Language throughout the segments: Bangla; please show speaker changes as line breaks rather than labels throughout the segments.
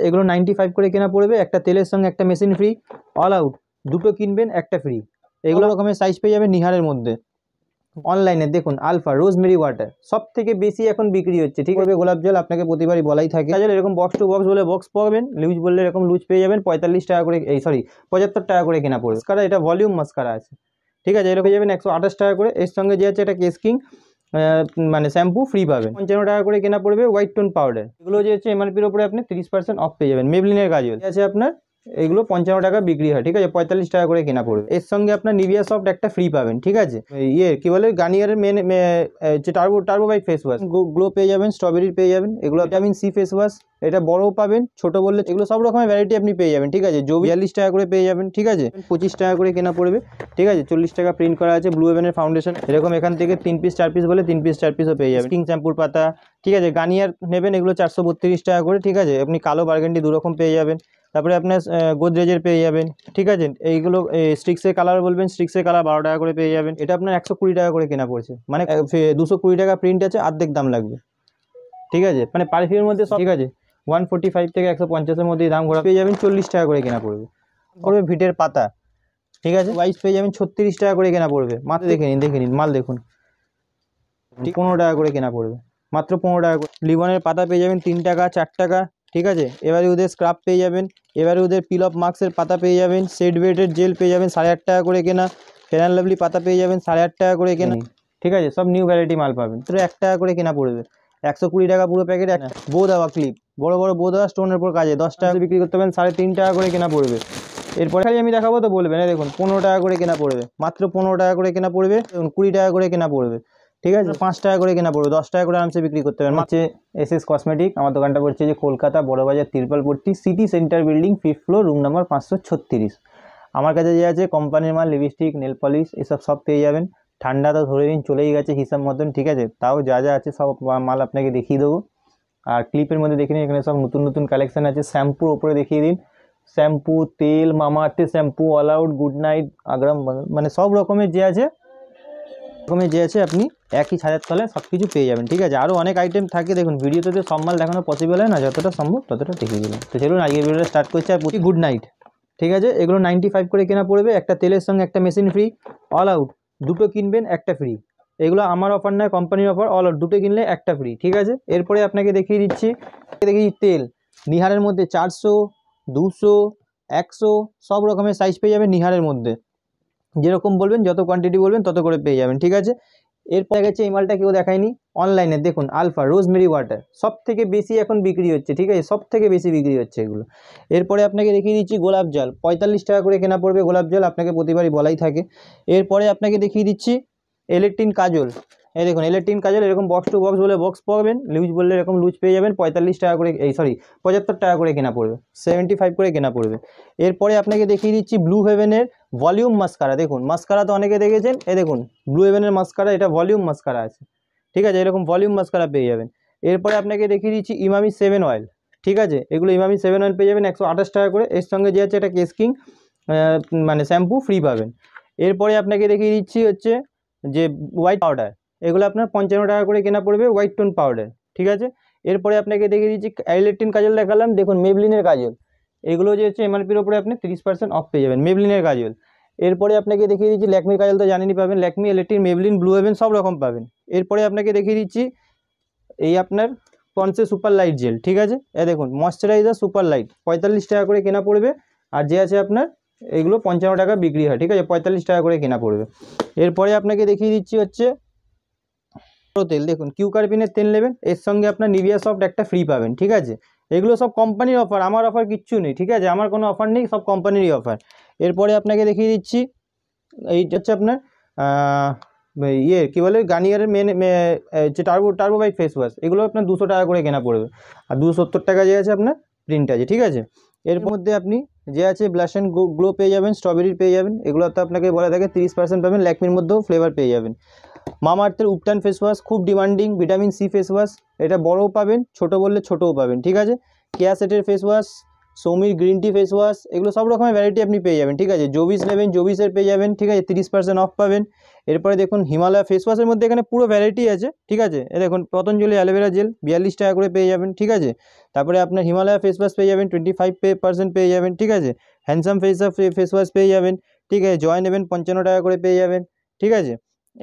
এগুলো 95 করে কেনা পড়বে, একটা তেলের সঙ্গে একটা মেশিন ফ্রি, অল আউট দুটো কিনবেন একটা ফ্রি। এগুলো রকমের সাইজ পেয়ে যাবেন নিহারের মধ্যে। অনলাইনে দেখুন আলফা রোজমেরি ওয়াটার সব থেকে বেশি এখন বিক্রি হচ্ছে, ঠিক আছে। গোলাপ জল আপনাকে প্রতিবারই বলাই থাকে, জল এরকম বক্স টু বক্স বলে বক্স পাবেন, লুজ বললে এরকম লুজ পেয়ে যাবেন 45 টাকা করে, 75 টাকা করে কেনা পড়বে। মাস্কারা এটা ভলিউম মাস্কারা আছে, ঠিক আছে, এরকম যাবেন 128 টাকা করে। এর সঙ্গে যে আছে এটা কেসকিং মানে শ্যাম্পু ফ্রি পাবেন, 55 টাকা করে কেনা পড়বে। হোয়াইট টোন পাউডার এগুলো যে হচ্ছে এমআরপির উপরে আপনি 30% অফ পেয়ে যাবেন। মেবলিনের কাজল আছে আপনার, এগুলো 55 টাকা বিক্রি হয়, ঠিক আছে, 45 টাকা করে কেনা পড়বে। এর সঙ্গে আপনার নিভিয়া সফট একটা ফ্রি পাবেন, ঠিক আছে। কি বলে গার্নিয়ারের মেন যে টার্বোবাইট ফেস ওয়াশ গ্লো পেয়ে যাবেন, স্ট্রবেরির পেয়ে যাবেন, এগুলো ভিটামিন সি ফেস ওয়াশ, এটা বড়ও পাবেন ছোট বললে, এগুলো সব রকমের ভ্যারাইটি আপনি পেয়ে যাবেন, ঠিক আছে। 42 টাকা করে পেয়ে যাবেন, ঠিক আছে, 25 টাকা করে কেনা পড়বে, ঠিক আছে। 40 টাকা প্রিন্ট করা আছে ব্লু হেভেনের ফাউন্ডেশন, এরকম এখান থেকে 3 পিস 4 পিস বলে 3 পিস 4 পিসও পেয়ে যাবেন। কিং শ্যাম্পুর পাতা, ঠিক আছে, গার্নিয়ার নেবেন এগুলো 432 টাকা করে, ঠিক আছে। আপনি কালো বার্গেন্ডি দুরকম পেয়ে যাবেন। তারপরে আপনার গোদরেজের পেয়ে যাবেন, ঠিক আছে। এইগুলো স্ট্রিক্সের কালার বলবেন, স্ট্রিক্সের কালার 12 টাকা করে পেয়ে যাবেন। এটা আপনার 120 টাকা করে কেনা পড়ছে, মানে 220 টাকা প্রিন্ট আছে, অর্ধেক দাম লাগবে, ঠিক আছে। মানে পারফিউমের মধ্যে সব, ঠিক আছে, 145 থেকে 150-এর মধ্যে দাম ঘোরা পেয়ে যাবেন। 40 টাকা করে কেনা পড়বে। ভিটের পাতা, ঠিক আছে, ওয়াইজ পেয়ে যাবেন 36 টাকা করে কেনা পড়বে। মাত্র দেখে নিন মাল দেখুন, 15 টাকা করে কেনা পড়বে, মাত্র 15 টাকা করে। লিবনের পাতা পেয়ে যাবেন 3 টাকা 4 টাকা, ঠিক আছে। এবারে ওদের স্ক্রাব পেয়ে যাবেন, এবারে ওদের পিল অফ মার্কসের পাতা পেয়ে যাবেন, সেট ওয়েটের জেল পেয়ে যাবেন 8.5 টাকা করে কেনা, ফেয়ার অ্যান্ড লাভলি পাতা পেয়ে যাবেন 8.5 টাকা করে কেনা, ঠিক আছে। সব নিউ ভ্যারাইটি মাল পাবেন, তো 1 টাকা করে কেনা পড়বে। 120 টাকা পুরো প্যাকেট। বো দেওয়া ক্লিপ, বড় বড় বো দেওয়া স্টোনের উপর কাজে 10 টাকা বিক্রি করতে পারেন, 3.5 টাকা করে কেনা পড়বে। এরপরে খালি আমি দেখাবো তো বলবেন, দেখুন 15 টাকা করে কেনা পড়বে, মাত্র 15 টাকা করে কেনা পড়বে। দেখুন 20 টাকা করে কেনা পড়বে, ঠিক আছে, 5 টাকা করে কেনা পড়বে, 10 টাকা করে আরামসে বিক্রি করতে পারেন। হচ্ছে এসএস কসমেটিক, আমার দোকানটা পড়ছে যে Kolkata Burrabazar Tirpalpatti city centre building 5th floor, room number 536। আমার কাছে যে আছে কোম্পানির মাল, লিপস্টিক, নেল পলিশ এসব সব পেয়ে যাবেন। ঠান্ডা তো ধরে দিন চলেই গেছে হিসাব মতন, ঠিক আছে, তাও যা যা আছে সব মাল আপনাকে দেখিয়ে দেবো। আর ক্লিপের মধ্যে দেখে নিন, এখানে সব নতুন নতুন কালেকশন আছে। শ্যাম্পুর ওপরে দেখিয়ে দিন, শ্যাম্পু, তেল, মামাআর্থের shampoo, All Out, Good Knight, আগ্রাম, মানে সব রকমের যে আছে আপনি একই ছাদের তলে সব কিছু পেয়ে যাবেন, ঠিক আছে। আরও অনেক আইটেম থাকে, দেখুন ভিডিওতে তো সব মাল দেখানো পসিবল হয় না, যতটা সম্ভব ততটা দেখিয়ে দিলাম। তো চলুন আজকে ভিডিওটা স্টার্ট করছি। আর প্রতি গুড নাইট, ঠিক আছে, এগুলো 95 করে কেনা পড়বে, একটা তেলের সঙ্গে একটা মেশিন ফ্রি, অল আউট দুটো কিনবেন একটা ফ্রি। এগুলো আমার অফার নয়, কোম্পানির অফার, অল আউট দুটো কিনলে একটা ফ্রি, ঠিক আছে। এরপরে আপনাকে দেখিয়ে দিচ্ছি, তেল নিহারের মধ্যে 400, 200, 100 সব রকমের সাইজ পেয়ে যাবেন নিহারের মধ্যে। যেরকম বলবেন, যত কোয়ান্টিটি বলবেন তত করে পেয়ে যাবেন, ঠিক আছে। এরপর গেছে এই মালটা কেউ দেখায়নি, অনলাইনে দেখুন আলফা রোজমেরি ওয়াটার সব থেকে বেশি এখন বিক্রি হচ্ছে, ঠিক আছে, সব থেকে বেশি বিক্রি হচ্ছে এগুলো। এরপরে আপনাকে দেখিয়ে দিচ্ছি গোলাপ জল, 45 টাকা করে কেনা পড়বে গোলাপ জল, আপনাকে প্রতিবারই বলাই থাকে। এরপরে আপনাকে দেখিয়ে দিচ্ছি ইলেকট্রিন কাজল, এই দেখুন ইলেকট্রিন কাজল, এরকম বক্স টু বক্স বলে বক্স পাবেন, লুজ বললে এরকম লুজ পেয়ে যাবেন 45 টাকা করে, 75 টাকা করে কেনা পড়বে, 75 করে কেনা পড়বে। এরপরে আপনাকে দেখিয়ে দিচ্ছি ব্লু হেভেনের ভলিউম মাস্কারা, দেখুন মাস্কারা তো অনেকে দেখেছেন, এই দেখুন ব্লু হেভেনের মাস্কারা, এটা ভলিউম মাস্কারা আছে, ঠিক আছে, এরকম ভলিউম মাস্কারা পেয়ে যাবেন। এরপরে আপনাকে দেখিয়ে দিচ্ছি ইমামি 7 অয়েল, ঠিক আছে, এগুলো ইমামি 7 অয়েল পেয়ে যাবেন 128 টাকা করে। এর সঙ্গে যে আছে এটা কেসকিং মানে শ্যাম্পু ফ্রি পাবেন। এরপরে আপনাকে দেখিয়ে দিচ্ছি হচ্ছে যে হোয়াইট পাউডার, এগুলো আপনার 55 টাকা করে কেনা পড়বে, হোয়াইট টোন পাউডার, ঠিক আছে। এরপরে আপনাকে দেখিয়ে দিচ্ছি ইলেকট্রিন কাজল দেখালাম, দেখুন মেবলিনের কাজল, এগুলো যে হচ্ছে এমআরপির ওপরে আপনি 30% অফ পেয়ে যাবেন, মেবলিনের কাজল। এরপরে আপনাকে দেখিয়ে দিচ্ছি ল্যাকমির কাজল, তো জানেনই পাবেন, ল্যাকমি, ইলেকট্রিন, মেবলিন, ব্লু হেভেন সব রকম পাবেন। এরপরে আপনাকে দেখিয়ে দিচ্ছি এই আপনার পন্সে সুপার লাইট জেল, ঠিক আছে, দেখুন ময়শ্চারাইজার সুপার লাইট 45 টাকা করে কেনা পড়বে। আর যে আছে আপনার এগুলো 55 টাকা বিক্রি হয়, ঠিক আছে, 45 টাকা করে কেনা পড়বে। এরপরে আপনাকে দেখিয়ে দিচ্ছি হচ্ছে তেল, দেখুন কিউকারপিনের তেল নেবেন, এর সঙ্গে আপনার নিভিয়া সফট একটা ফ্রি পাবেন, ঠিক আছে। এগুলো সব কোম্পানির অফার, আমার অফার কিচ্ছু নেই, ঠিক আছে, আমার কোনো অফার নেই, সব কোম্পানিরই অফার। এরপরে আপনাকে দেখিয়ে দিচ্ছি এইটা হচ্ছে আপনার কি বলে গার্নিয়ারের মেন যে টার্বোবাইট ফেস ওয়াশ, এগুলো আপনার 200 টাকা করে কেনা পড়বে। আর 270 টাকা যে আছে আপনার প্রিন্ট আছে, ঠিক আছে। এর মধ্যে আপনি যে আছে ব্লাশ অ্যান্ড গ্লো পেয়ে যাবেন, স্ট্রবেরির পেয়ে যাবেন, এগুলো তো আপনাকে বলা থাকে 30% পাবেন। ল্যাকমির মধ্যেও ফ্লেভার পেয়ে যাবেন। মামাআর্থের উপটান ফেস ওয়াশ খুব demanding, vitamin C face wash, এটা বড়ও পাবেন ছোটো বললে ছোটোও পাবেন, ঠিক আছে। কেয়া সেটের ফেস ওয়াশ, সৌমির গ্রিন টি ফেস ওয়াশ, এগুলো সব রকমের ভ্যারাইটি আপনি পেয়ে যাবেন, ঠিক আছে। জোবিস নেবেন, জোবিসের পেয়ে যাবেন, ঠিক আছে, 30% অফ পাবেন। এরপরে দেখুন হিমালয় ফেস ওয়াশের মধ্যে এখানে পুরো ভ্যারাইটি আছে, ঠিক আছে। এ দেখুন পতঞ্জলি অ্যালোভেরা জেল 42 টাকা করে পেয়ে যাবেন, ঠিক আছে। তারপরে আপনার হিমালয় ফেস ওয়াশ পেয়ে যাবেন 25% পেয়ে যাবেন, ঠিক আছে। হ্যান্ডসাম ফেস ওয়াশ পেয়ে যাবেন, ঠিক আছে। জয় নেবেন 55 টাকা করে পেয়ে যাবেন, ঠিক আছে।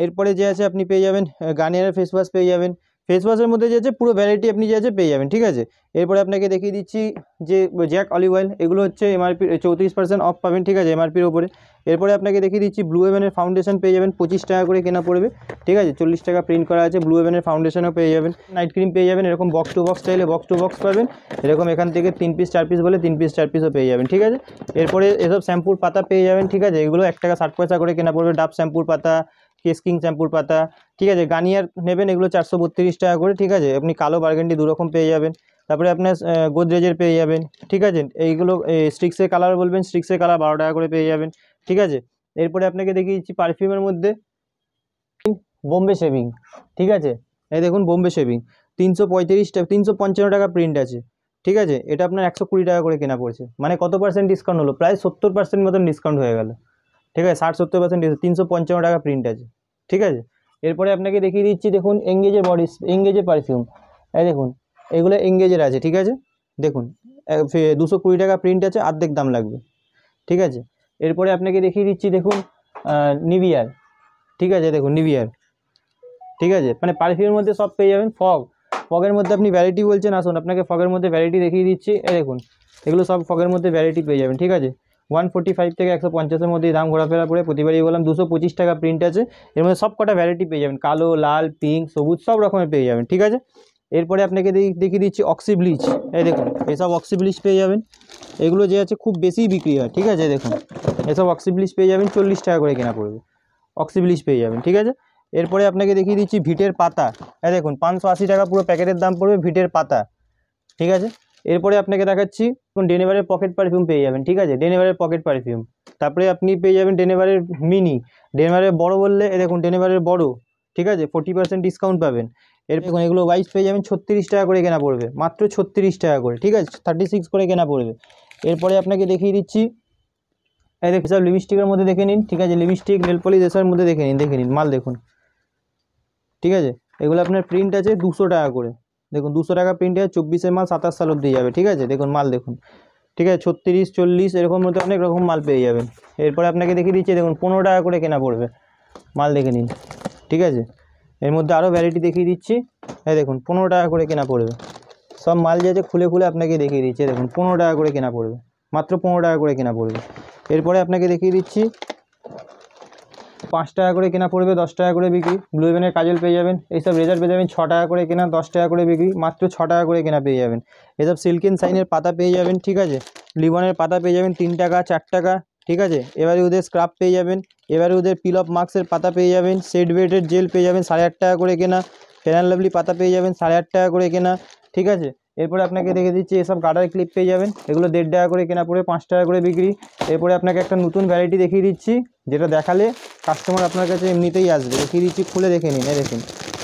এরপরে যে আছে আপনি পেয়ে যাবেন গার্নিয়ারের ফেস ওয়াশ পেয়ে যাবেন। ফেস ওয়াশের মধ্যে যে আছে পুরো ভ্যারাইটি আপনি যে আছে পেয়ে যাবেন, ঠিক আছে। এরপরে আপনাকে দেখিয়ে দিচ্ছি যে জ্যাক অলিভ অয়েল, এগুলো হচ্ছে এমআরপি 34% অফ পাবেন, ঠিক আছে, এমআরপির ওপরে। এরপরে আপনাকে দেখিয়ে দিচ্ছি ব্লু হেভেনের ফাউন্ডেশন পেয়ে যাবেন 25 টাকা করে কেনা পড়বে, ঠিক আছে। 40 টাকা প্রিন্ট করা আছে, ব্লু হেভেনের ফাউন্ডেশনও পেয়ে যাবেন। নাইট ক্রিম পেয়ে যাবেন, এরকম বক্স টু বক্স চাইলে বক্স টু বক্স পাবেন, এরকম এখান থেকে 3 পিস 4 পিস বলে 3 পিস 4 পিসও পেয়ে যাবেন, ঠিক আছে। এরপরে এসব শ্যাম্পুর পাতা পেয়ে যাবেন, ঠিক আছে, এগুলো 1 টাকা 60 পয়সা করে কেনা পড়বে। ডাব শ্যাম্পুর পাতা, কেস কিং শ্যাম্পুর পাতা, ঠিক আছে। গার্নিয়ার নেবেন, এগুলো 432 টাকা করে, ঠিক আছে। আপনি কালো বার্গেন্ডি দুরকম পেয়ে যাবেন। তারপরে আপনার গোদরেজের পেয়ে যাবেন, ঠিক আছে। এইগুলো স্টিক্সের কালার বলবেন, স্টিক্সের কালার 12 টাকা করে পেয়ে যাবেন, ঠিক আছে। এরপরে আপনাকে দেখিয়ে দিচ্ছি পারফিউমের মধ্যে বোম্বে শেভিং, ঠিক আছে। এই দেখুন বোম্বে শেভিং 355 টাকা প্রিন্ট আছে, ঠিক আছে। এটা আপনার 120 টাকা করে কেনা পড়ছে, মানে কত পার্সেন্ট ডিসকাউন্ট হলো? প্রায় 70% মতন ডিসকাউন্ট হয়ে গেল, ঠিক আছে। 60-70% 355 টাকা প্রিন্ট আছে, ঠিক আছে। এরপরে আপনাকে দেখিয়ে দিচ্ছি দেখুন এঙ্গেজের পারফিউম, এই দেখুন এগুলো এঙ্গেজের আছে, ঠিক আছে। দেখুন 220 টাকা প্রিন্ট আছে, অর্ধেক দাম লাগবে, ঠিক আছে। এরপরে আপনাকে দেখিয়ে দিচ্ছি দেখুন নিভিয়ার, ঠিক আছে, দেখুন নিভিয়ার, ঠিক আছে। মানে পারফিউমের মধ্যে সব পেয়ে যাবেন। ফগের মধ্যে আপনি ভ্যারাইটি বলছেন, আসুন আপনাকে ফগের মধ্যে ভ্যারাইটি দেখিয়ে দিচ্ছি। এই দেখুন এগুলো সব ফগের মধ্যে ভ্যারাইটি পেয়ে যাবেন, ঠিক আছে। 145 থেকে 150-এর মধ্যে দাম ঘোরাফেরা করে, প্রতিবারই বললাম 225 টাকা প্রিন্ট আছে। এর মধ্যে সব কটা ভ্যারাইটি পেয়ে যাবেন, কালো, লাল, পিঙ্ক, সবুজ সব রকমের পেয়ে যাবেন, ঠিক আছে। এরপরে আপনাকে দেখিয়ে দিচ্ছি অক্সি ব্লিচ, এই দেখুন এসব অক্সি ব্লিচ পেয়ে যাবেন। এগুলো যে আছে খুব বেশি বিক্রি হয়, ঠিক আছে। দেখুন এসব অক্সি ব্লিচ পেয়ে যাবেন 40 টাকা করে কেনা পড়বে, অক্সি ব্লিচ পেয়ে যাবেন, ঠিক আছে। এরপরে আপনাকে দেখিয়ে দিচ্ছি ভিটের পাতা, এই দেখুন 580 টাকা পুরো প্যাকেটের দাম পড়বে ভিটের পাতা, ঠিক আছে। এরপরে আপনাকে দেখাচ্ছি ডেনিভারের পকেট পারফিউম পেয়ে যাবেন, ঠিক আছে, ডেনিভারের পকেট পারফিউম। তারপরে আপনি পেয়ে যাবেন ডেনিভারের মিনি, ডেনিভারের বড় বললে এ দেখুন ডেনিভারের বড়, ঠিক আছে, 40% ডিসকাউন্ট পাবেন। এর দেখুন এগুলো ওয়াইজ পেয়ে যাবেন 36 টাকা করে কেনা পড়বে, মাত্র 36 টাকা করে, ঠিক আছে, 36 করে কেনা পড়বে। এরপরে আপনাকে দেখিয়ে দিচ্ছি এই দেখুন সব লিপস্টিকের মধ্যে দেখে নিন, ঠিক আছে, লিপস্টিক নেল পলিশ এসবের মধ্যে দেখে নিন মাল দেখুন, ঠিক আছে। এগুলো আপনার প্রিন্ট আছে 200 টাকা করে, দেখুন 200 টাকা প্রিন্ট আছে, 24-এর মাল 27 সাল অবধি যাবে, ঠিক আছে। দেখুন মাল দেখুন, ঠিক আছে, 36, 40 এরকম মধ্যে অনেক রকম মাল পেয়ে যাবেন। এরপরে আপনাকে দেখিয়ে দিচ্ছি দেখুন 15 টাকা করে কেনা পড়বে, মাল দেখে নিন, ঠিক আছে। এর মধ্যে আরও ভ্যারাইটি দেখিয়ে দিচ্ছি, এই দেখুন 15 টাকা করে কেনা পড়বে। সব মাল যে আছে খুলে আপনাকে দেখিয়ে দিচ্ছি, দেখুন 15 টাকা করে কেনা পড়বে, মাত্র 15 টাকা করে কেনা পড়বে। এরপরে আপনাকে দেখিয়ে দিচ্ছি 5 টাকা করে কেনা পড়বে, 10 টাকা করে বিক্রি। ব্লু হেভেনের কাজল পেয়ে যাবেন, এইসব রেজার পেয়ে যাবেন 6 টাকা করে কেনা, 10 টাকা করে বিক্রি, মাত্র 6 টাকা করে কেনা পেয়ে যাবেন। এসব সিল্ক অ্যান্ড শাইনের পাতা পেয়ে যাবেন, ঠিক আছে, লিবনের পাতা পেয়ে যাবেন 3 টাকা 4 টাকা, ঠিক আছে। এবারে ওদের স্ক্রাব পেয়ে যাবেন, এবারে ওদের পিল অফ মার্কসের পাতা পেয়ে যাবেন, সেট ওয়েটের জেল পেয়ে যাবেন 8.5 টাকা করে কেনা, ফেয়ার অ্যান্ড লাভলি পাতা পেয়ে যাবেন 8.5 টাকা করে কেনা, ঠিক আছে। এরপরে আপনাকে দেখে দিচ্ছি এসব গার্ডার ক্লিপ পেয়ে যাবেন, এগুলো 1.5 টাকা করে কেনা পড়ে, 5 টাকা করে বিক্রি। এরপরে আপনাকে একটা নতুন ভ্যারাইটি দেখিয়ে দিচ্ছি, যেটা দেখালে কাস্টমার আপনার কাছে এমনিতেই আসবে। দেখিয়ে দিচ্ছি, খুলে দেখে নিন, দেখুন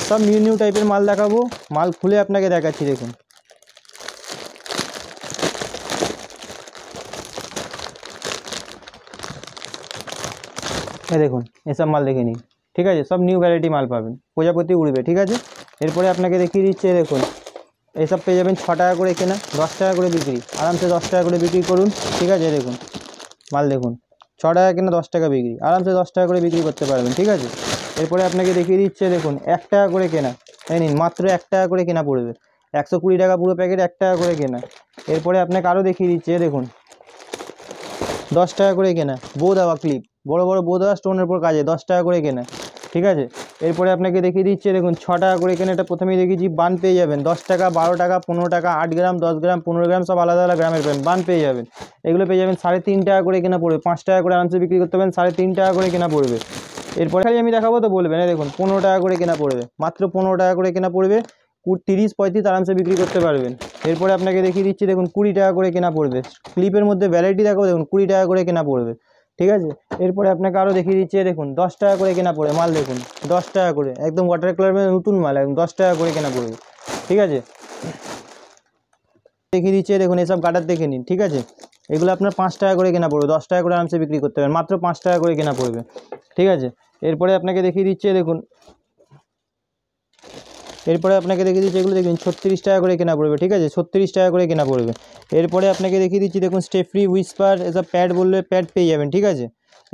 সব নিউ টাইপের মাল দেখাবো, মাল খুলে আপনাকে দেখাচ্ছি, দেখুন দেখুন এসব মাল দেখে নিন, ঠিক আছে, সব নিউ ভ্যারাইটি মাল পাবেন, প্রজাপতি উড়বে, ঠিক আছে। এরপরে আপনাকে দেখিয়ে দিচ্ছে দেখুন এইসব পেয়ে যাবেন 6 টাকা করে কেনা, 10 টাকা করে বিক্রি, আরামসে 10 টাকা করে বিক্রি করুন, ঠিক আছে। দেখুন মাল দেখুন 6 টাকা কেনা, 10 টাকা বিক্রি, আরামসে 10 টাকা করে বিক্রি করতে পারবেন, ঠিক আছে। এরপরে আপনাকে দেখিয়ে দিচ্ছে দেখুন 1 টাকা করে কেনা, এই নিন মাত্র 1 টাকা করে কেনা পড়বে, 120 টাকা পুরো প্যাকেট 1 টাকা করে কেনা। এরপরে আপনাকে আরও দেখিয়ে দিচ্ছে দেখুন 10 টাকা করে কেনা বো দেওয়া ক্লিপ, বড় বড় বো দেওয়া স্টোনের উপর কাজে, 10 টাকা করে কেনা, ঠিক আছে। এরপরে আপনাকে দেখিয়ে দিচ্ছে দেখুন 6 টাকা করে কেনা, এটা প্রথমেই দেখিয়েছি বান পেয়ে যাবেন 10 টাকা, 12 টাকা, 15 টাকা, 8 গ্রাম, 10 গ্রাম, 15 গ্রাম সব আলাদা আলাদা গ্রামের পাবেন, বান পেয়ে যাবেন। এগুলো পেয়ে যাবেন 3.5 টাকা করে কেনা পড়বে, 5 টাকা করে আরামসে বিক্রি করতে পারেন, 3.5 টাকা করে কেনা পড়বে। এরপরে খালি আমি দেখাবো তো বলবেন, দেখুন 15 টাকা করে কেনা পড়বে, মাত্র 15 টাকা করে কেনা পড়বে, 30-35 আরামসে বিক্রি করতে পারবেন। এরপরে আপনাকে দেখিয়ে দিচ্ছি দেখুন 20 টাকা করে কেনা পড়বে, ক্লিপের মধ্যে ভ্যারাইটি দেখাবো, দেখুন 20 টাকা করে কেনা পড়বে, ঠিক আছে। এরপরে আপনাকে আরও দেখিয়ে দিচ্ছি দেখুন 10 টাকা করে কেনা পড়ে, মাল দেখুন 10 টাকা করে, একদম ওয়াটার কালারের নতুন মাল, একদম 10 টাকা করে কেনা পড়বে, ঠিক আছে। দেখিয়ে দিচ্ছে, দেখুন এসব গার্ডার দেখে নিন, ঠিক আছে। এগুলো আপনার 5 টাকা করে কেনা পড়বে, 10 টাকা করে আরামসে বিক্রি করতে পারবেন, মাত্র 5 টাকা করে কেনা পড়বে, ঠিক আছে। এরপরে আপনাকে দেখিয়ে দিচ্ছে, দেখুন এরপরে আপনাকে দেখিয়ে দিচ্ছি, এগুলো দেখুন 36 টাকা করে কেনা পড়বে, ঠিক আছে, 36 টাকা করে কেনা পড়বে। এরপরে আপনাকে দেখিয়ে দিচ্ছি, দেখুন স্টে ফ্রি, হুইসপার, এসব প্যাড বললে প্যাড পেয়ে যাবেন, ঠিক আছে।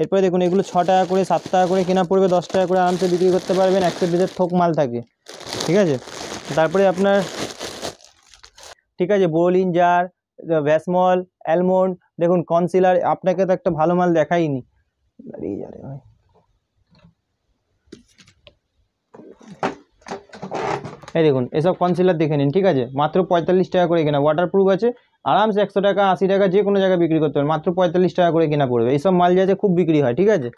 এরপরে দেখুন এগুলো 6 টাকা করে, 7 টাকা করে কেনা পড়বে, 10 টাকা করে আরামসে বিক্রি করতে পারবেন, 100 পিসের থোক মাল থাকে, ঠিক আছে। তারপরে আপনার, ঠিক আছে, বোলিন জার, ভ্যাসমল, অ্যালমন্ড, দেখুন কনসিলার, আপনাকে তো একটা ভালো মাল দেখাইনি, দাঁড়িয়ে যা রে ভাই। এই দেখুন এসব কনসিলার দেখে নিন, ঠিক আছে, মাত্র 45 টাকা করে কেনা, ওয়াটারপ্রুফ আছে, আরামসে 100 টাকা 80 টাকা যে কোনো জায়গায় বিক্রি করতে পারেন, মাত্র 45 টাকা করে কেনা পড়বে। এইসব মাল যাতে খুব বিক্রি হয়, ঠিক আছে।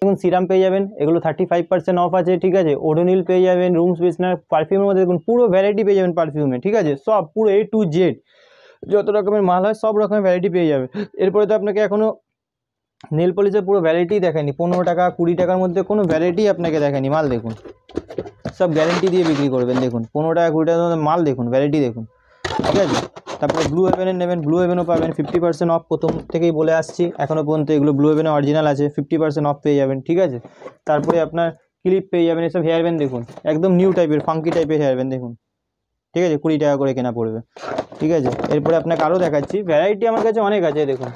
দেখুন সিরাম পেয়ে যাবেন, এগুলো 35% অফ আছে, ঠিক আছে। ওডোনিল পেয়ে যাবেন, রুম ফ্রেশনার, পারফিউমের মধ্যে দেখুন পুরো ভ্যারাইটি পেয়ে যাবেন পারফিউমে, ঠিক আছে, সব পুরো A to Z যত রকমের মাল হয় সব রকমের ভ্যারাইটি পেয়ে যাবে। এরপরে তো আপনাকে এখনও নেল পলিশের পুরো ভ্যারাইটি দেখায়নি, 15 টাকা 20 টাকার মধ্যে কোনো ভ্যারাইটি আপনাকে দেখায়নি, মাল দেখুন সব গ্যারেন্টি দিয়ে বিক্রি করবেন, দেখুন 15 টাকা 20 টাকার মধ্যে মাল দেখুন, ভ্যারাইটি দেখুন, ঠিক আছে। তারপরে ব্লু হেভেনের নেবেন, ব্লু হেভেনও পাবেন 50% অফ, প্রথম থেকেই বলে আসছি, এখনও পর্যন্ত এগুলো ব্লু হেভেনে অরিজিনাল আছে, 50% অফ পেয়ে যাবেন, ঠিক আছে। তারপরে আপনার ক্লিপ পেয়ে যাবেন, এসব হেয়ার ব্যান্ড দেখুন একদম নিউ টাইপের ফাঙ্কি টাইপের হেয়ার ব্যান্ড দেখুন, ঠিক আছে, 20 টাকা করে কেনা পড়বে, ঠিক আছে। এরপরে আপনাকে আরও দেখাচ্ছি, ভ্যারাইটি আমার কাছে অনেক আছে, দেখুন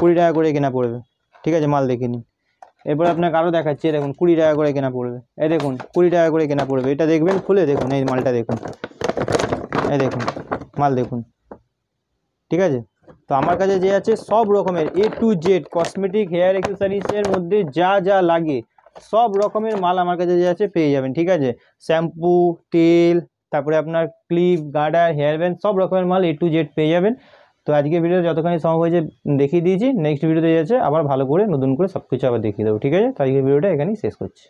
20 টাকা করে কেনা পড়বে, ঠিক আছে, মাল দেখে নিন। এরপরে আপনাকে আরও দেখাচ্ছি, দেখুন 20 টাকা করে কেনা পড়বে, এই দেখুন 20 টাকা করে কেনা পড়বে, এটা দেখবেন খুলে দেখুন, এই মালটা দেখুন, এই দেখুন মাল দেখুন, ঠিক আছে। তো আমার কাছে যে আছে সব রকমের A to Z cosmetic hair অ্যাক্সেসরিজের মধ্যে যা যা লাগে সব রকমের মাল আমার কাছে যে আছে পেয়ে যাবেন, ঠিক আছে। শ্যাম্পু, তেল, তারপরে আপনার ক্লিপ, গার্ডার, হেয়ার ব্যান্ড, সব রকমের মাল A to Z পেয়ে যাবেন। তো আজকে ভিডিও যতখানি সম্ভব হয়েছে দেখিয়ে দিয়েছি, নেক্সট ভিডিওতে যাচ্ছে আবার ভালো করে নতুন করে সব কিছু আবার দেখিয়ে দেবো, ঠিক আছে। তো আজকের ভিডিওটা এখানেই শেষ করছি।